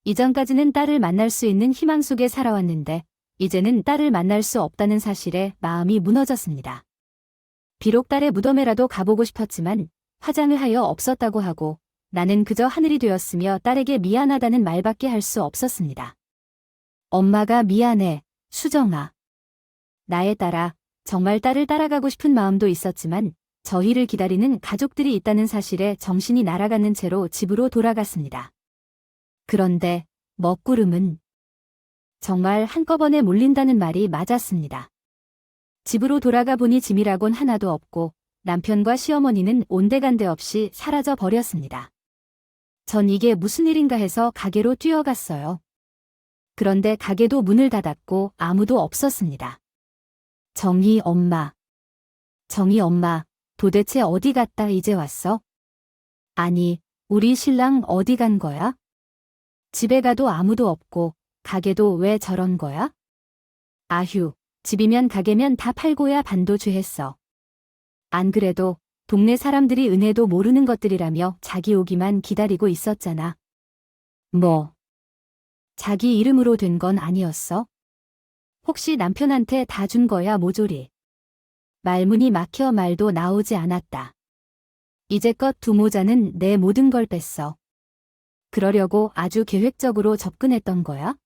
이전까지는 딸을 만날 수 있는 희망 속에 살아왔는데 이제는 딸을 만날 수 없다는 사실에 마음이 무너졌습니다. 비록 딸의 무덤에라도 가보고 싶었지만 화장을 하여 없었다고 하고 나는 그저 하늘이 되었으며 딸에게 미안하다는 말밖에 할 수 없었습니다. 엄마가 미안해, 수정아. 나의 딸아, 정말 딸을 따라가고 싶은 마음도 있었지만 저희를 기다리는 가족들이 있다는 사실에 정신이 날아가는 채로 집으로 돌아갔습니다. 그런데 먹구름은 정말 한꺼번에 몰린다는 말이 맞았습니다. 집으로 돌아가 보니 짐이라곤 하나도 없고 남편과 시어머니는 온데간데 없이 사라져 버렸습니다. 전 이게 무슨 일인가 해서 가게로 뛰어갔어요. 그런데 가게도 문을 닫았고 아무도 없었습니다. 정희 엄마, 도대체 어디 갔다 이제 왔어? 아니, 우리 신랑 어디 간 거야? 집에 가도 아무도 없고 가게도 왜 저런 거야? 아휴, 집이면 가게면 다 팔고야 반도주했어. 안 그래도 동네 사람들이 은혜도 모르는 것들이라며 자기 오기만 기다리고 있었잖아. 뭐? 자기 이름으로 된 건 아니었어? 혹시 남편한테 다 준 거야 모조리? 말문이 막혀 말도 나오지 않았다. 이제껏 두 모자는 내 모든 걸 뺐어. 그러려고 아주 계획적으로 접근했던 거야?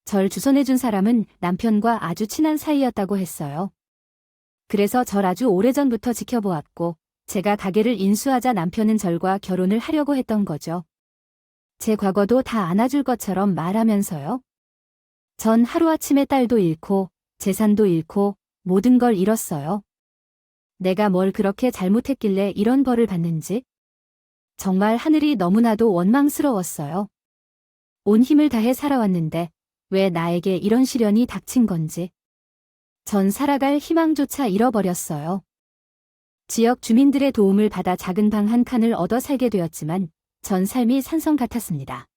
절 주선해준 사람은 남편과 아주 친한 사이였다고 했어요. 그래서 절 아주 오래전부터 지켜보았고 제가 가게를 인수하자 남편은 절과 결혼을 하려고 했던 거죠. 제 과거도 다 안아줄 것처럼 말하면서요. 전 하루아침에 딸도 잃고 재산도 잃고 모든 걸 잃었어요. 내가 뭘 그렇게 잘못했길래 이런 벌을 받는지. 정말 하늘이 너무나도 원망스러웠어요. 온 힘을 다해 살아왔는데 왜 나에게 이런 시련이 닥친 건지. 전 살아갈 희망조차 잃어버렸어요. 지역 주민들의 도움을 받아 작은 방 한 칸을 얻어 살게 되었지만 전 삶이 산성 같았습니다.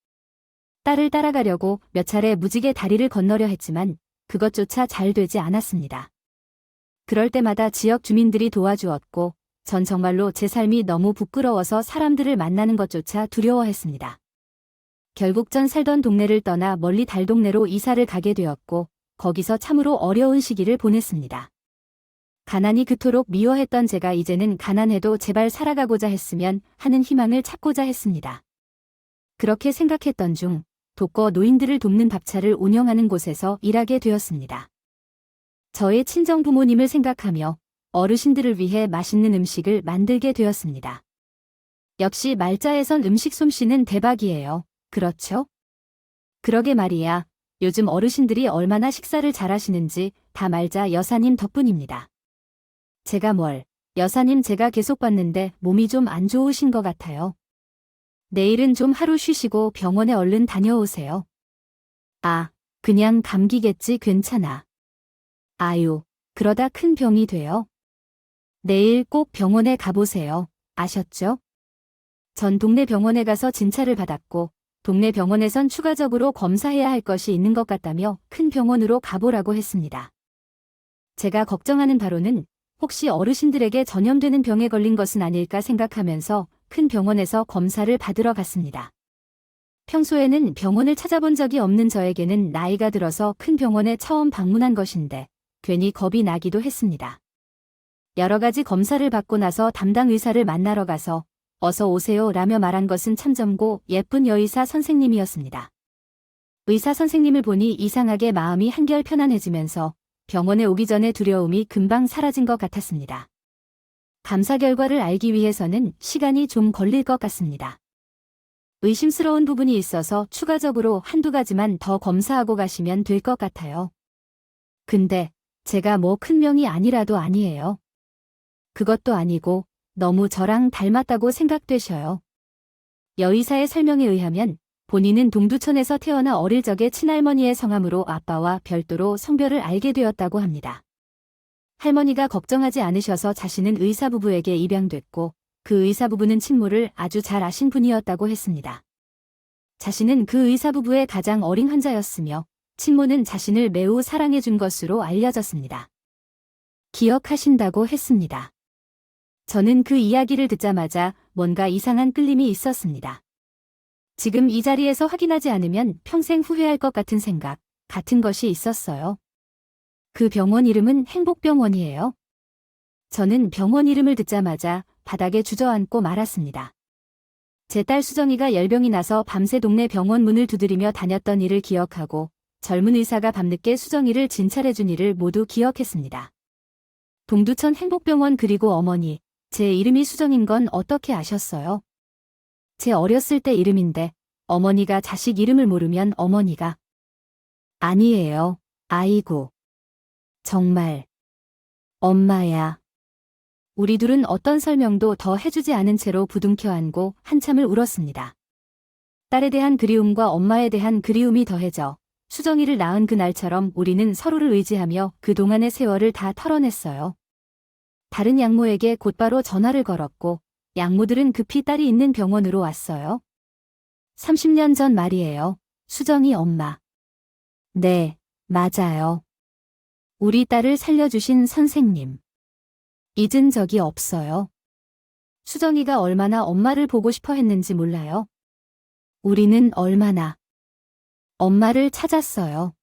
딸을 따라가려고 몇 차례 무지개 다리를 건너려 했지만 그것조차 잘 되지 않았습니다. 그럴 때마다 지역 주민들이 도와주었고 전 정말로 제 삶이 너무 부끄러워서 사람들을 만나는 것조차 두려워했습니다. 결국 전 살던 동네를 떠나 멀리 달동네로 이사를 가게 되었고 거기서 참으로 어려운 시기를 보냈습니다. 가난이 그토록 미워했던 제가 이제는 가난해도 제발 살아가고자 했으면 하는 희망을 찾고자 했습니다. 그렇게 생각했던 중 독거 노인들을 돕는 밥차를 운영하는 곳에서 일하게 되었습니다. 저의 친정 부모님을 생각하며 어르신들을 위해 맛있는 음식을 만들게 되었습니다. 역시 말자에선 음식 솜씨는 대박이에요. 그렇죠? 그러게 말이야. 요즘 어르신들이 얼마나 식사를 잘하시는지 다 말자 여사님 덕분입니다. 제가 여사님 제가 계속 봤는데 몸이 좀 안 좋으신 것 같아요. 내일은 좀 하루 쉬시고 병원에 얼른 다녀오세요. 아, 그냥 감기겠지 괜찮아. 아유, 그러다 큰 병이 돼요. 내일 꼭 병원에 가보세요. 아셨죠? 전 동네 병원에 가서 진찰을 받았고 동네 병원에선 추가적으로 검사해야 할 것이 있는 것 같다며 큰 병원으로 가보라고 했습니다. 제가 걱정하는 바로는 혹시 어르신들에게 전염되는 병에 걸린 것은 아닐까 생각하면서 큰 병원에서 검사를 받으러 갔습니다. 평소에는 병원을 찾아본 적이 없는 저에게는 나이가 들어서 큰 병원에 처음 방문한 것인데 괜히 겁이 나기도 했습니다. 여러 가지 검사를 받고 나서 담당 의사를 만나러 가서 어서 오세요 라며 말한 것은 참점고 예쁜 여의사 선생님이었습니다. 의사 선생님을 보니 이상하게 마음이 한결 편안해지면서 병원에 오기 전에 두려움이 금방 사라진 것 같았습니다. 감사 결과를 알기 위해서는 시간이 좀 걸릴 것 같습니다. 의심스러운 부분이 있어서 추가적으로 한두 가지만 더 검사하고 가시면 될 것 같아요. 근데 제가 뭐 큰 병이 아니라도 아니에요. 그것도 아니고 너무 저랑 닮았다고 생각되셔요. 여의사의 설명에 의하면 본인은 동두천에서 태어나 어릴 적에 친할머니의 성함으로 아빠와 별도로 성별을 알게 되었다고 합니다. 할머니가 걱정하지 않으셔서 자신은 의사부부에게 입양됐고 그 의사부부는 친모를 아주 잘 아신 분이었다고 했습니다. 자신은 그 의사부부의 가장 어린 환자였으며 친모는 자신을 매우 사랑해준 것으로 알려졌습니다. 기억하신다고 했습니다. 저는 그 이야기를 듣자마자 뭔가 이상한 끌림이 있었습니다. 지금 이 자리에서 확인하지 않으면 평생 후회할 것 같은 생각, 같은 것이 있었어요. 그 병원 이름은 행복병원이에요. 저는 병원 이름을 듣자마자 바닥에 주저앉고 말았습니다. 제 딸 수정이가 열병이 나서 밤새 동네 병원 문을 두드리며 다녔던 일을 기억하고 젊은 의사가 밤늦게 수정이를 진찰해준 일을 모두 기억했습니다. 동두천 행복병원 그리고 어머니, 제 이름이 수정인 건 어떻게 아셨어요? 제 어렸을 때 이름인데 어머니가 자식 이름을 모르면 어머니가 아니에요. 아이고. 정말. 엄마야. 우리 둘은 어떤 설명도 더 해주지 않은 채로 부둥켜 안고 한참을 울었습니다. 딸에 대한 그리움과 엄마에 대한 그리움이 더해져 수정이를 낳은 그날처럼 우리는 서로를 의지하며 그동안의 세월을 다 털어냈어요. 다른 양모에게 곧바로 전화를 걸었고 양모들은 급히 딸이 있는 병원으로 왔어요. 30년 전 말이에요. 수정이 엄마. 네, 맞아요. 우리 딸을 살려주신 선생님. 잊은 적이 없어요. 수정이가 얼마나 엄마를 보고 싶어 했는지 몰라요. 우리는 얼마나 엄마를 찾았어요.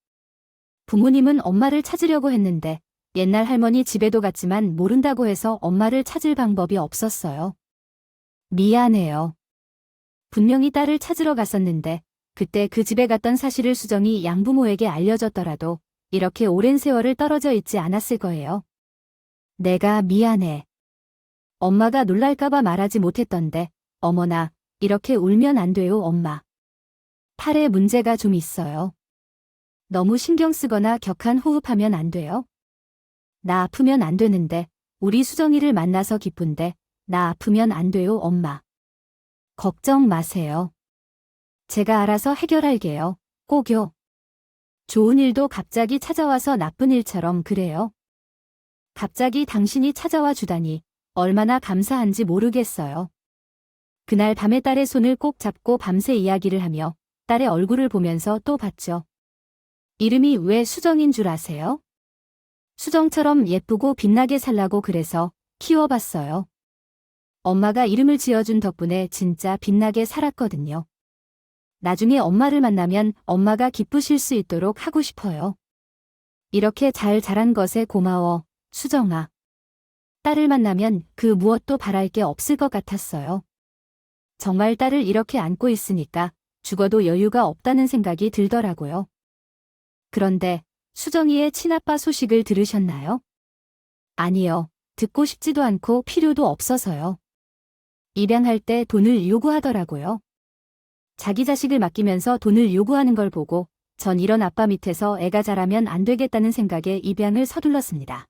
부모님은 엄마를 찾으려고 했는데 옛날 할머니 집에도 갔지만 모른다고 해서 엄마를 찾을 방법이 없었어요. 미안해요. 분명히 딸을 찾으러 갔었는데 그때 그 집에 갔던 사실을 수정이 양부모에게 알려줬더라도 이렇게 오랜 세월을 떨어져 있지 않았을 거예요. 내가 미안해. 엄마가 놀랄까봐 말하지 못했던데 어머나 이렇게 울면 안 돼요 엄마. 팔에 문제가 좀 있어요. 너무 신경 쓰거나 격한 호흡하면 안 돼요. 나 아프면 안 되는데 우리 수정이를 만나서 기쁜데 나 아프면 안 돼요 엄마. 걱정 마세요. 제가 알아서 해결할게요. 꼭요. 좋은 일도 갑자기 찾아와서 나쁜 일처럼 그래요. 갑자기 당신이 찾아와 주다니 얼마나 감사한지 모르겠어요. 그날 밤에 딸의 손을 꼭 잡고 밤새 이야기를 하며 딸의 얼굴을 보면서 또 봤죠. 이름이 왜 수정인 줄 아세요? 수정처럼 예쁘고 빛나게 살라고 그래서 키워봤어요. 엄마가 이름을 지어준 덕분에 진짜 빛나게 살았거든요. 나중에 엄마를 만나면 엄마가 기쁘실 수 있도록 하고 싶어요. 이렇게 잘 자란 것에 고마워, 수정아. 딸을 만나면 그 무엇도 바랄 게 없을 것 같았어요. 정말 딸을 이렇게 안고 있으니까 죽어도 여유가 없다는 생각이 들더라고요. 그런데 수정이의 친아빠 소식을 들으셨나요? 아니요. 듣고 싶지도 않고 필요도 없어서요. 입양할 때 돈을 요구하더라고요. 자기 자식을 맡기면서 돈을 요구하는 걸 보고 전 이런 아빠 밑에서 애가 자라면 안 되겠다는 생각에 입양을 서둘렀습니다.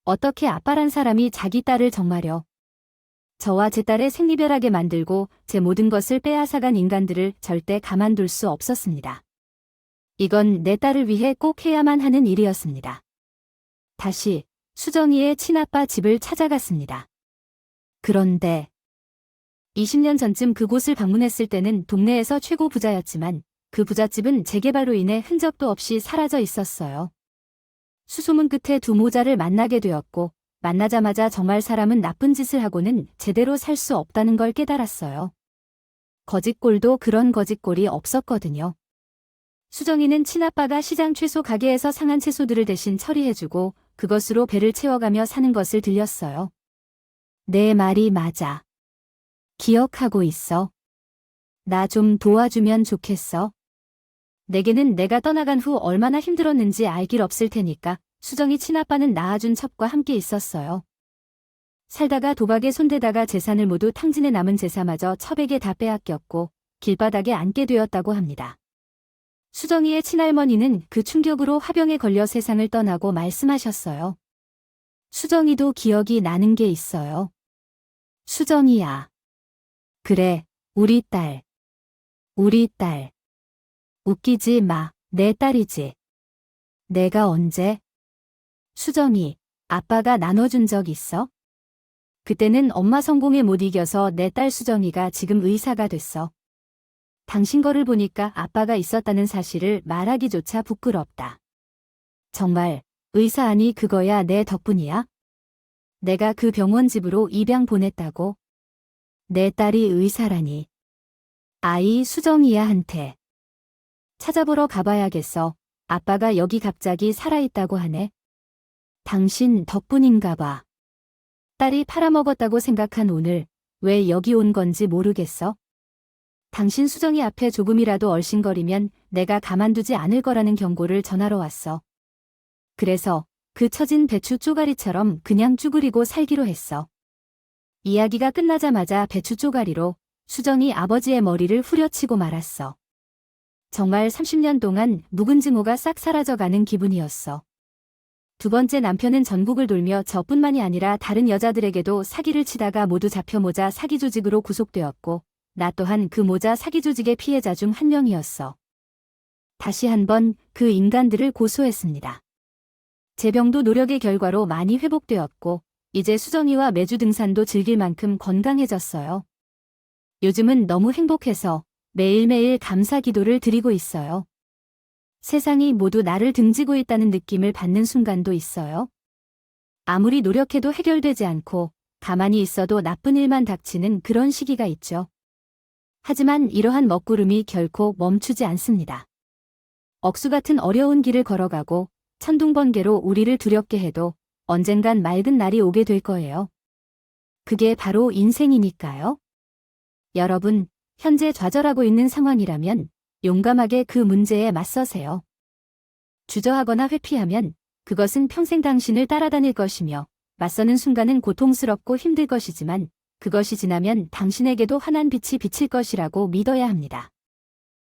어떻게 아빠란 사람이 자기 딸을 정말요. 저와 제 딸을 생리별하게 만들고 제 모든 것을 빼앗아간 인간들을 절대 가만둘 수 없었습니다. 이건 내 딸을 위해 꼭 해야만 하는 일이었습니다. 다시 수정이의 친아빠 집을 찾아갔습니다. 그런데 20년 전쯤 그곳을 방문했을 때는 동네에서 최고 부자였지만 그 부잣집은 재개발로 인해 흔적도 없이 사라져 있었어요. 수소문 끝에 두 모자를 만나게 되었고 만나자마자 정말 사람은 나쁜 짓을 하고는 제대로 살 수 없다는 걸 깨달았어요. 거짓골도 그런 거짓골이 없었거든요. 수정이는 친아빠가 시장 채소 가게에서 상한 채소들을 대신 처리해주고 그것으로 배를 채워가며 사는 것을 들렸어요. 내 말이 맞아. 기억하고 있어. 나 좀 도와주면 좋겠어. 내게는 내가 떠나간 후 얼마나 힘들었는지 알 길 없을 테니까 수정이 친아빠는 낳아준 첩과 함께 있었어요. 살다가 도박에 손대다가 재산을 모두 탕진해 남은 제사마저 첩에게 다 빼앗겼고 길바닥에 앉게 되었다고 합니다. 수정이의 친할머니는 그 충격으로 화병에 걸려 세상을 떠나고 말씀하셨어요. 수정이도 기억이 나는 게 있어요. 수정이야. 그래, 우리 딸. 우리 딸. 웃기지 마, 내 딸이지. 내가 언제? 수정이, 아빠가 나눠준 적 있어? 그때는 엄마 성공에 못 이겨서 내 딸 수정이가 지금 의사가 됐어. 당신 거를 보니까 아빠가 있었다는 사실을 말하기조차 부끄럽다. 정말 의사 아니 그거야 내 덕분이야? 내가 그 병원 집으로 입양 보냈다고? 내 딸이 의사라니. 아이 수정이야한테. 찾아보러 가봐야겠어. 아빠가 여기 갑자기 살아있다고 하네. 당신 덕분인가 봐. 딸이 팔아먹었다고 생각한 오늘 왜 여기 온 건지 모르겠어? 당신 수정이 앞에 조금이라도 얼씬거리면 내가 가만두지 않을 거라는 경고를 전하러 왔어. 그래서 그 처진 배추 쪼가리처럼 그냥 쭈그리고 살기로 했어. 이야기가 끝나자마자 배추 쪼가리로 수정이 아버지의 머리를 후려치고 말았어. 정말 30년 동안 묵은 증오가 싹 사라져가는 기분이었어. 두 번째 남편은 전국을 돌며 저뿐만이 아니라 다른 여자들에게도 사기를 치다가 모두 잡혀 모자 사기 조직으로 구속되었고 나 또한 그 모자 사기 조직의 피해자 중 한 명이었어. 다시 한번 그 인간들을 고소했습니다. 제 병도 노력의 결과로 많이 회복되었고 이제 수정이와 매주 등산도 즐길 만큼 건강해졌어요. 요즘은 너무 행복해서 매일매일 감사 기도를 드리고 있어요. 세상이 모두 나를 등지고 있다는 느낌을 받는 순간도 있어요. 아무리 노력해도 해결되지 않고 가만히 있어도 나쁜 일만 닥치는 그런 시기가 있죠. 하지만 이러한 먹구름이 결코 멈추지 않습니다. 억수 같은 어려운 길을 걸어가고 천둥번개로 우리를 두렵게 해도 언젠간 맑은 날이 오게 될 거예요. 그게 바로 인생이니까요. 여러분, 현재 좌절하고 있는 상황이라면 용감하게 그 문제에 맞서세요. 주저하거나 회피하면 그것은 평생 당신을 따라다닐 것이며 맞서는 순간은 고통스럽고 힘들 것이지만 그것이 지나면 당신에게도 환한 빛이 비칠 것이라고 믿어야 합니다.